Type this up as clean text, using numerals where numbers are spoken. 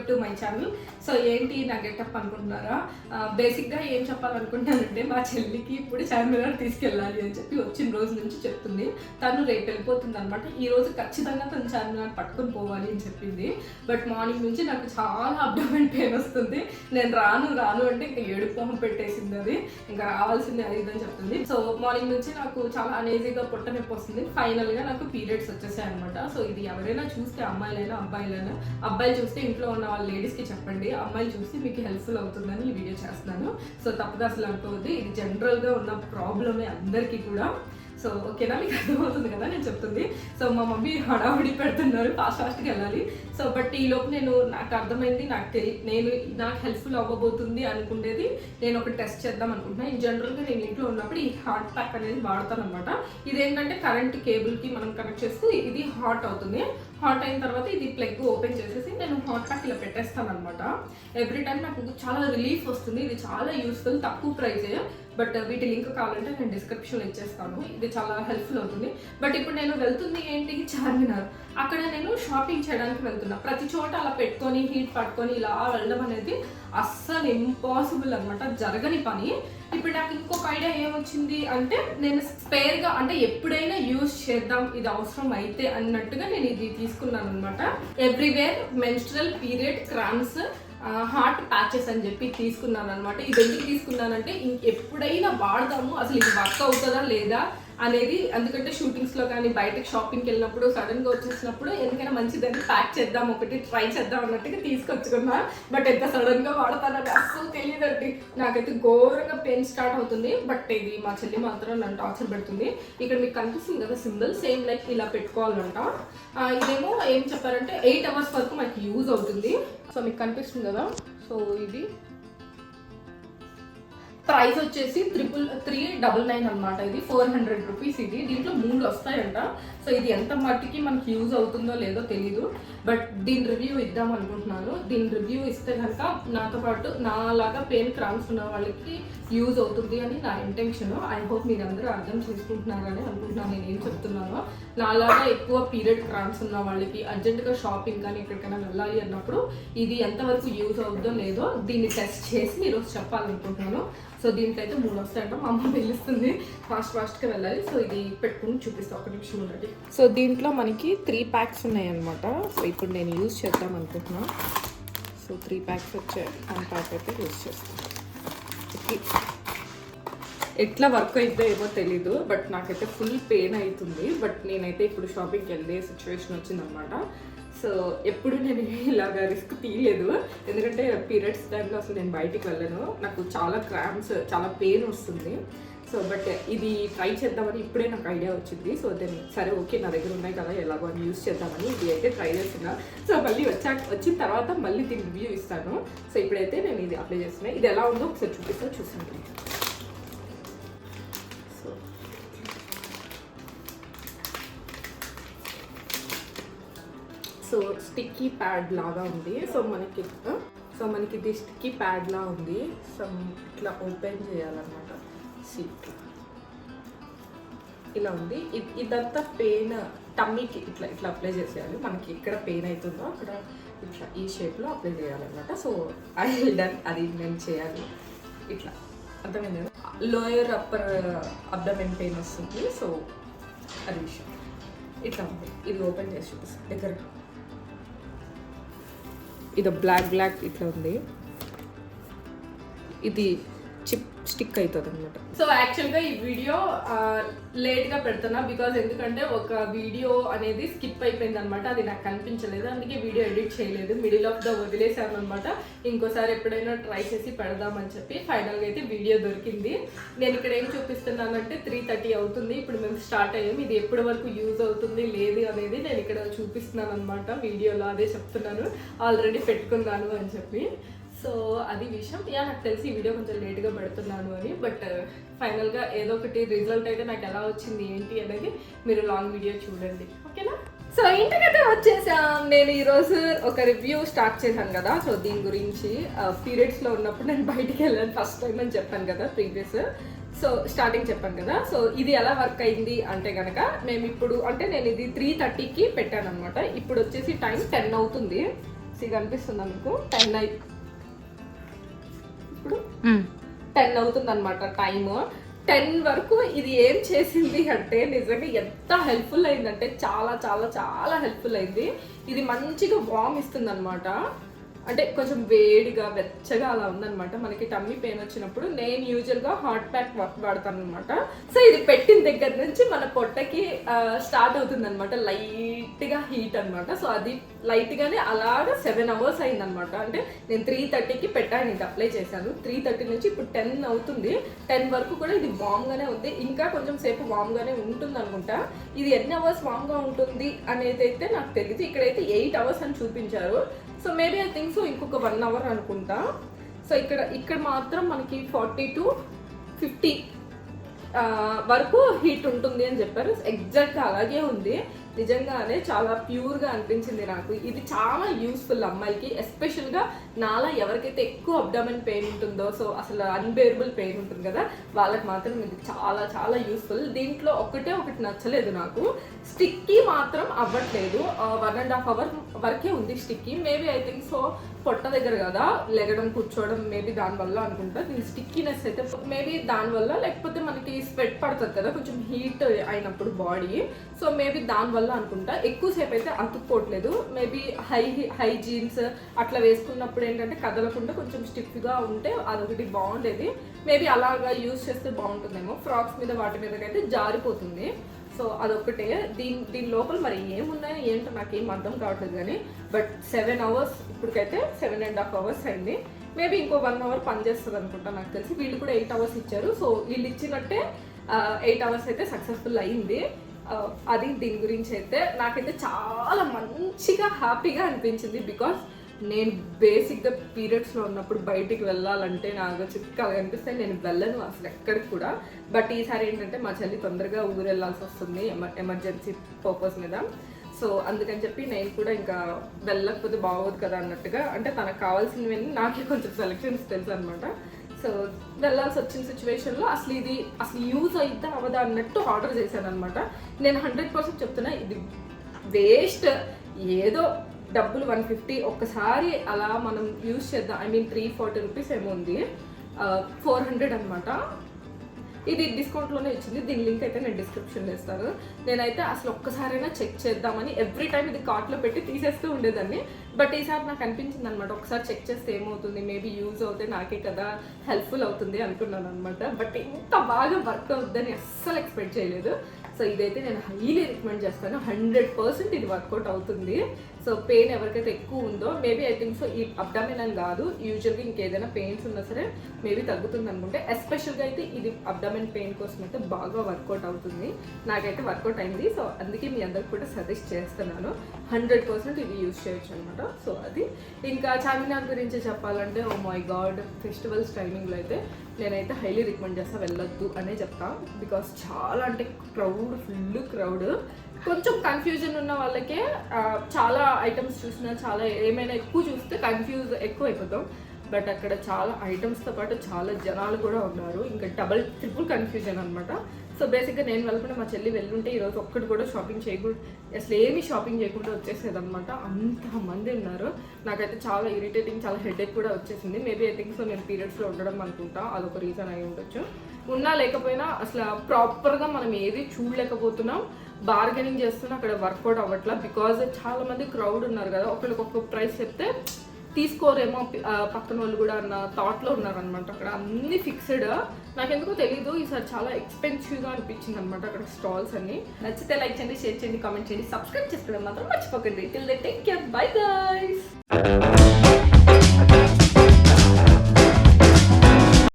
To my channel. So ఏంటి నా getup అనుకుంటున్నారా? బేసిక్గా ఏం చెప్పాలనుకుంటున్నానంటే మా చెల్లికి ఇప్పుడు చార్మినార్ తీసుకెళ్ళాలి అని చెప్పి వచ్చిన రోజు నుంచి చెప్తుంది. తను రేపు వెళ్ళిపోతుంది అనమాట. ఈ రోజు ఖచ్చితంగా తను చార్మినార్ పట్టుకొని పోవాలి అని చెప్పింది. బట్ మార్నింగ్ నుంచి నాకు చాలా అబ్డోమెన్ పెయిన్ వస్తుంది. నేను రాను అంటే ఇంకా ఏడుపు పెట్టేసింది. అది ఇంకా రావాల్సింది అది ఇదని చెప్తుంది. సో మార్నింగ్ నుంచి నాకు చాలా అనేజీగా పొట్ట నొప్పి వస్తుంది. ఫైనల్గా నాకు పీరియడ్స్ వచ్చేసాయి అనమాట. సో ఇది ఎవరైనా చూస్తే అమ్మాయిలైనా అబ్బాయిలైనా, అబ్బాయిలు చూస్తే ఇంట్లో ఉన్న వాళ్ళ లేడీస్కి చెప్పండి, అమ్మాయిలు చూస్తే మీకు హెల్ప్ఫుల్ అవుతుందని ఈ వీడియో చేస్తున్నాను. సో తప్పగా అసలు అనుకోవద్దు, ఇది జనరల్గా ఉన్న ప్రాబ్లమే అందరికీ కూడా. సో ఓకేనా, మీకు అర్థమవుతుంది కదా నేను చెప్తుంది. సో మా మమ్మీ హడావుడి పెడుతున్నారు, ఫాస్ట్గా వెళ్ళాలి. సో బట్ ఈలోపు నాకు అర్థమైంది, నాకు హెల్ప్ఫుల్ అవ్వబోతుంది అనుకునేది నేను ఒక టెస్ట్ చేద్దాం అనుకుంటున్నాను. ఇన్ జనరల్గా నేను ఇంట్లో ఉన్నప్పుడు ఈ హాట్ ప్యాక్ అనేది వాడతాను అనమాట. ఇదేంటంటే కరెంట్ కేబుల్కి మనం కనెక్ట్ చేస్తే ఇది హాట్ అవుతుంది. హాట్ అయిన తర్వాత ఇది ప్లగ్ ఓపెన్ చేసేసి నేను హాట్ ప్యాక్ ఇలా పెట్టేస్తాను అనమాట. ఎవ్రీ టైం నాకు చాలా రిలీఫ్ వస్తుంది. ఇది చాలా యూస్ఫుల్, తక్కువ ప్రైజే. బట్ వీటి లింక్ కావాలంటే నేను డిస్క్రిప్షన్లో ఇచ్చేస్తాను. ఇది చాలా హెల్ప్ఫుల్ అవుతుంది. బట్ ఇప్పుడు నేను వెళ్తుంది ఏంటి, చార్మినార్. అక్కడ నేను షాపింగ్ చేయడానికి వెళ్తున్నా. ప్రతి చోట అలా పెట్టుకొని హీట్ పట్టుకొని ఇలా వెళ్ళడం అనేది అస్సలు ఇంపాసిబుల్ అనమాట, జరగని పని. ఇప్పుడు నాకు ఇంకొక ఐడియా ఏమొచ్చింది అంటే, నేను స్పేర్గా అంటే ఎప్పుడైనా యూజ్ చేద్దాం ఇది అవసరం అయితే అన్నట్టుగా నేను ఇది తీసుకున్నాను అనమాట. Everywhere menstrual period cramps heart patches అని చెప్పి తీసుకున్నాను అనమాట. ఇది ఎందుకు తీసుకున్నానంటే ఎప్పుడైనా వాడదాము, అసలు ఇది వర్క్ అవుతుందా లేదా అనేది. ఎందుకంటే షూటింగ్స్లో కానీ బయటకు షాపింగ్కి వెళ్ళినప్పుడు సడన్గా వచ్చేసినప్పుడు ఎందుకైనా మంచిదని ప్యాక్ చేద్దాం, ఒకటి ట్రై చేద్దాం అన్నట్టుగా తీసుకొచ్చుకున్నా. బట్ ఎంత సడన్గా వాడతానని అస్సలు తెలియదండి. నాకైతే ఘోరంగా పెయిన్ స్టార్ట్ అవుతుంది. బట్ ఇది మా చెల్లి మాత్రం నన్ను టార్చర్ పెడుతుంది. ఇక్కడ మీకు కనిపిస్తుంది కదా సింబల్, సేమ్ లైక్ ఇలా పెట్టుకోవాలంట. ఇదేమో ఏం చెప్పారంటే 8 hours వరకు మనకి యూజ్ అవుతుంది. సో మీకు కనిపిస్తుంది కదా. సో ఇది ప్రైస్ వచ్చేసి 399 అనమాట. ఇది 400 రూపీస్. ఇది దీంట్లో 3 వస్తాయంట. సో ఇది ఎంత మట్టికి మనకి యూజ్ అవుతుందో లేదో తెలీదు. బట్ దీని రివ్యూ ఇద్దాం అనుకుంటున్నాను. దీని రివ్యూ ఇస్తే కనుక నాతో పాటు నాలాగా పెయిన్ క్రామ్స్ ఉన్న వాళ్ళకి యూజ్ అవుతుంది అని నా ఇంటెన్షన్. ఐ హోప్ మీరు అందరూ అర్థం చేసుకుంటున్నారని అనుకుంటున్నాను నేను ఏం చెప్తున్నానో. నాలాగా ఎక్కువ పీరియడ్ క్రామ్స్ ఉన్న వాళ్ళకి అర్జెంటుగా షాపింగ్ కానీ ఎక్కడికైనా వెళ్ళాలి అన్నప్పుడు ఇది ఎంతవరకు యూజ్ అవుతుందో లేదో దీన్ని టెస్ట్ చేసి ఈరోజు చెప్పాలనుకుంటున్నాను. సో దీంట్లో అయితే 3 వస్తాయంట. మా అమ్మ పిలుస్తుంది, ఫాస్ట్గా వెళ్ళాలి. సో ఇది పెట్టుకుని చూపిస్తాను, ఒక నిమిషం ఉండండి. సో దీంట్లో మనకి 3 ప్యాక్స్ ఉన్నాయి అనమాట. సో ఇప్పుడు నేను యూజ్ చేద్దాం అనుకుంటున్నాను. సో 3 ప్యాక్స్ వచ్చాయి. 1 ప్యాక్ అయితే యూజ్ చేస్తాను. ఎట్లా వర్క్ అయితే ఏమో తెలీదు, బట్ నాకైతే ఫుల్ పెయిన్ అవుతుంది. బట్ నేనైతే ఇప్పుడు షాపింగ్కి వెళ్ళే సిచ్యువేషన్ వచ్చిందనమాట. సో ఎప్పుడు నేను ఇలాగా రిస్క్ తీయలేదు, ఎందుకంటే పీరియడ్స్ టైంలో అసలు నేను బయటికి వెళ్ళను. నాకు చాలా క్రాంప్స్, చాలా పెయిన్ వస్తుంది. సో బట్ ఇది ట్రై చేద్దామని ఇప్పుడే నాకు ఐడియా వచ్చింది. సో దెన్ సరే ఓకే, నా దగ్గర ఉన్నాయి కదా ఎలాగో అని యూజ్ చేద్దామని ఇది అయితే ట్రై చేస్తున్నా. సో మళ్ళీ వచ్చిన తర్వాత మళ్ళీ దీని రివ్యూ ఇస్తాను. సో ఇప్పుడైతే నేను ఇది అప్లై చేస్తున్నాను. ఇది ఎలా ఉందో ఒకసారి చూస్తాను. సో స్టిక్కీ ప్యాడ్ లాగా ఉంది. సో మనకి ఇది స్టిక్కీ ప్యాడ్ లా ఉంది. సో ఇట్లా ఓపెన్ చేయాలన్నమాట. సీట్ ఇలా ఉంది. ఇదంతా పెయిన్ టమ్మీకి ఇట్లా అప్లై చేసేయాలి. మనకి ఎక్కడ పెయిన్ అవుతుందో అక్కడ ఇట్లా ఈ షేప్లో అప్లై చేయాలన్నమాట. సో ఐ విల్ డన్, అది నేను చేయాలి. ఇట్లా అర్థమైంది కదా. లోయర్ అప్పర్ అబ్డమెన్ పెయిన్ వస్తుంది. సో అది విషయం ఇట్లా ఉంది. ఇది ఓపెన్ చేసి చూపిస్తాను దగ్గర. ఇది బ్లాక్ ఇట్లా ఉంది. ఇది స్టిక్ అవుతుంది అనమాట. సో యాక్చువల్గా ఈ వీడియో లేట్గా పెడుతున్నా, బికాజ్ ఎందుకంటే ఒక వీడియో అనేది స్కిప్ అయిపోయింది అనమాట. అది నాకు కనిపించలేదు, అందుకే వీడియో ఎడిట్ చేయలేదు. మిడిల్ ఆఫ్ ద వదిలేసాను అనమాట. ఇంకోసారి ఎప్పుడైనా ట్రై చేసి పెడదామని చెప్పి ఫైనల్గా అయితే వీడియో దొరికింది. నేను ఇక్కడ ఏం చూపిస్తున్నానంటే 3:30 అవుతుంది. ఇప్పుడు మేము స్టార్ట్ అయ్యాము. ఇది ఎప్పటి వరకు యూజ్ అవుతుంది లేదు అనేది నేను ఇక్కడ చూపిస్తున్నాను అనమాట. వీడియోలో అదే చెప్తున్నాను, ఆల్రెడీ పెట్టుకున్నాను అని చెప్పి. సో అది విషయం. నాకు తెలిసి ఈ వీడియో కొంచెం లేట్గా పెడుతున్నాను అని. బట్ ఫైనల్గా ఏదో ఒకటి రిజల్ట్ అయితే నాకు ఎలా వచ్చింది ఏంటి అనేది మీరు లాంగ్ వీడియో చూడండి, ఓకేనా. సో ఇంటికైతే వచ్చేసాం. నేను ఈరోజు ఒక రివ్యూ స్టార్ట్ చేశాను కదా. సో దీని గురించి పీరియడ్స్లో ఉన్నప్పుడు నేను బయటికి వెళ్ళాను ఫస్ట్ టైం అని చెప్పాను కదా ప్రీవియస్. సో స్టార్టింగ్ చెప్పాను కదా. సో ఇది ఎలా వర్క్ అయింది అంటే కనుక మేము ఇప్పుడు అంటే నేను ఇది 3:30కి పెట్టాను అనమాట. ఇప్పుడు వచ్చేసి టైం 10 అవుతుంది. కనిపిస్తుందా మీకు 10 ఇప్పుడు 10 అవుతుంది అనమాట టైము. 10 వరకు ఇది ఏం చేసింది అంటే నిజంగా ఎంత హెల్ప్ఫుల్ అయిందంటే చాలా చాలా చాలా హెల్ప్ఫుల్ అయింది. ఇది మంచిగా వామ్ ఇస్తుంది అనమాట. అంటే కొంచెం వేడిగా వెచ్చగా అలా ఉందన్నమాట. మనకి టమ్మీ పెయిన్ వచ్చినప్పుడు నేను యూజువల్గా హాట్ ప్యాక్ వాడతాను అనమాట. సో ఇది పెట్టిన దగ్గర నుంచి మన పొట్టకి స్టార్ట్ అవుతుంది అనమాట, లైట్గా హీట్ అనమాట. సో అది లైట్గానే అలాగా 7 hours అయిందనమాట. అంటే నేను 3:30కి పెట్టాను, ఇది అప్లై చేశాను. 3:30 నుంచి ఇప్పుడు 10 అవుతుంది. 10 వరకు కూడా ఇది వామ్గానే ఉంది. ఇంకా కొంచెం సేపు వామ్గానే ఉంటుంది అనుకుంటా. ఇది ఎన్ని అవర్స్ వామ్గా ఉంటుంది అనేది అయితే నాకు తెలియదు. ఇక్కడైతే 8 hours అని చూపించారు. So maybe I think so ఇంకొక 1 hour అనుకుంటా. సో ఇక్కడ మాత్రం మనకి 40 to 50 వరకు హీట్ ఉంటుంది అని చెప్పారు. ఎగ్జాక్ట్గా అలాగే ఉంది. నిజంగానే చాలా ప్యూర్గా అనిపించింది నాకు. ఇది చాలా యూస్ఫుల్ అమ్మాయిలకి, ఎస్పెషల్గా నాలా ఎవరికైతే ఎక్కువ అబ్డామిన్ పెయిన్ ఉంటుందో, సో అసలు అన్బేరబుల్ పెయిన్ ఉంటుంది కదా, వాళ్ళకి మాత్రం ఇది చాలా చాలా యూస్ఫుల్. దీంట్లో ఒకటి నచ్చలేదు నాకు, స్టిక్కీ మాత్రం అవ్వట్లేదు. 1.5 hour వరకే ఉంది sticky. Maybe I think so పొట్ట దగ్గర కదా లెగడం కూర్చోవడం, మేబీ దానివల్ల అనుకుంటా. దీని స్టిక్కీనెస్ అయితే మేబీ దానివల్ల, లేకపోతే మనకి స్వెట్ పడుతుంది కదా కొంచెం హీట్ అయినప్పుడు బాడీ, సో మేబీ దానివల్ల అనుకుంటా. ఎక్కువసేపు అయితే అతుక్కోవట్లేదు. మేబీ హై జీన్స్ అట్లా వేసుకున్నప్పుడు ఏంటంటే కదలకుండా కొంచెం స్టిఫ్గా ఉంటే అదొకటి బాగుండేది. మేబీ అలాగా యూజ్ చేస్తే బాగుంటుందేమో. ఫ్రాక్స్ మీద వాటి మీదకైతే జారిపోతుంది. సో అదొకటే. దీని లోపల మరి ఏమున్నాయో ఏంటో నాకేం అర్థం కావట్లేదు కానీ, బట్ 7 hours ఇప్పటికైతే 7.5 hours అయింది. మేబీ ఇంకో 1 hour పనిచేస్తుంది అనుకుంటా నాకు తెలిసి. వీళ్ళు కూడా 8 hours ఇచ్చారు. సో వీళ్ళు ఇచ్చినట్టే 8 hours అయితే సక్సెస్ఫుల్ అయింది. అది దీని గురించి అయితే నాకైతే చాలా మంచిగా హ్యాపీగా అనిపించింది. బికాస్ నేను బేసిక్గా పీరియడ్స్లో ఉన్నప్పుడు బయటికి వెళ్ళాలంటే నాకు చిక్కాలు కనిపిస్తాయి, నేను వెళ్ళను అసలు ఎక్కడికి కూడా. బట్ ఈసారి ఏంటంటే మా చెల్లి తొందరగా ఊరు వెళ్ళాల్సి వస్తుంది ఎమర్జెన్సీ పర్పస్ మీద. సో అందుకని చెప్పి నేను కూడా ఇంకా వెళ్ళకపోతే బాగోదు కదా అన్నట్టుగా, అంటే తనకు కావాల్సినవన్నీ నాకే కొంచెం సెలెక్షన్స్ తెలుసు అనమాట. సో వెళ్ళాల్సి వచ్చిన సిచ్యువేషన్లో అసలు యూజ్ అయిద్దా అవదా అన్నట్టు ఆర్డర్ చేశాను అనమాట. నేను 100% చెప్తున్నా, ఇది వేస్ట్. ఏదో డబ్బులు 150 ఒక్కసారి అలా మనం యూజ్ చేద్దాం. ఐ మీన్ 340 రూపీస్ ఏమో ఉంది, 400 అనమాట. ఇది డిస్కౌంట్లోనే ఇచ్చింది. దీని లింక్ అయితే నేను డిస్క్రిప్షన్లో ఇస్తాను. నేనైతే అసలు ఒక్కసారైనా చెక్ చేద్దామని ఎవ్రీ టైం ఇది కార్ట్లో పెట్టి తీసేస్తూ ఉండేదాన్ని. బట్ ఈసారి నాకు అనిపించింది అనమాట, ఒకసారి చెక్ చేస్తే ఏమవుతుంది, మేబీ యూజ్ అవుతే నాకే కదా హెల్ప్ఫుల్ అవుతుంది అనుకున్నాను అనమాట. బట్ ఇంత బాగా వర్క్ అవుతుందని అస్సలు ఎక్స్పెక్ట్ చేయలేదు. సో ఇదైతే నేను హైలీ రికమెండ్ చేస్తాను. 100% ఇది వర్కౌట్ అవుతుంది. సో పెయిన్ ఎవరికైతే ఎక్కువ ఉందో, మేబీ ఐ థింక్ సో ఈ అబ్డామిన్ అని కాదు, యూజువల్గా ఇంకేదైనా పెయిన్స్ ఉన్నా సరే మేబీ తగ్గుతుంది అనుకుంటే, ఎస్పెషల్గా అయితే ఇది అబ్డామిన్ పెయిన్ కోసం అయితే బాగా వర్కౌట్ అవుతుంది. నాకైతే వర్కౌట్ అయింది. సో అందుకే మీ అందరికి కూడా సజెస్ట్ చేస్తున్నాను. 100% ఇది యూజ్ చేయొచ్చు అనమాట. సో అది ఇంకా చార్మినార్ గురించి చెప్పాలంటే, ఓ మై గాడ్, ఫెస్టివల్స్ టైమింగ్లో అయితే నేనైతే హైలీ రికమెండ్ చేస్తా, వెళ్ళొద్దు అనే చెప్తా. బికాస్ చాలా అంటే ఫుల్ క్రౌడ్. కొంచెం కన్ఫ్యూజన్ ఉన్న వాళ్ళకే చాలా ఐటమ్స్ చూసినా, చాలా ఏమైనా ఎక్కువ చూస్తే కన్ఫ్యూజ్ ఎక్కువ అయిపోతాం. బట్ అక్కడ చాలా ఐటమ్స్తో పాటు చాలా జనాలు కూడా ఉన్నారు. ఇంకా ట్రిపుల్ కన్ఫ్యూజన్ అనమాట. సో బేసిక్గా నేను వెళ్ళకుండా మా చెల్లి వెళ్ళుంటే ఈరోజు ఒక్కటి కూడా షాపింగ్ చేయకూడదు, అసలు ఏమీ షాపింగ్ చేయకుండా వచ్చేసేదనమాట. అంతమంది ఉన్నారు. నాకైతే చాలా ఇరిటేటింగ్, చాలా హెడేక్ కూడా వచ్చేసింది. మేబీ ఐ థింక్ సో నేను పీరియడ్స్లో ఉండడం అనుకుంటా, అదొక రీజన్ అయి ఉండొచ్చు. ఉన్నా లేకపోయినా అసలు ప్రాపర్గా మనం ఏది చూడలేకపోతున్నాం. బార్గెనింగ్ చేస్తున్నా అక్కడ వర్కౌట్ అవ్వట్లా. బికాజ్ చాలా మంది క్రౌడ్ ఉన్నారు కదా, ఒకరికి ఒక్కొక్క ప్రైస్ చెప్తే తీసుకోరేమో పక్కన వాళ్ళు కూడా అన్న థాట్లో ఉన్నారనమాట. అక్కడ అన్ని ఫిక్స్డ్. నాకెందుకో తెలీదు, ఈసారి చాలా ఎక్స్పెన్సివ్గా అనిపించింది అనమాట అక్కడ స్టాల్స్ అన్ని. నచ్చితే లైక్ చేయండి, షేర్ చేయండి, కామెంట్ చేయండి, సబ్స్క్రైబ్ చేసుకోవడం మాత్రం మర్చిపోకండి. Till they take care, bye guys.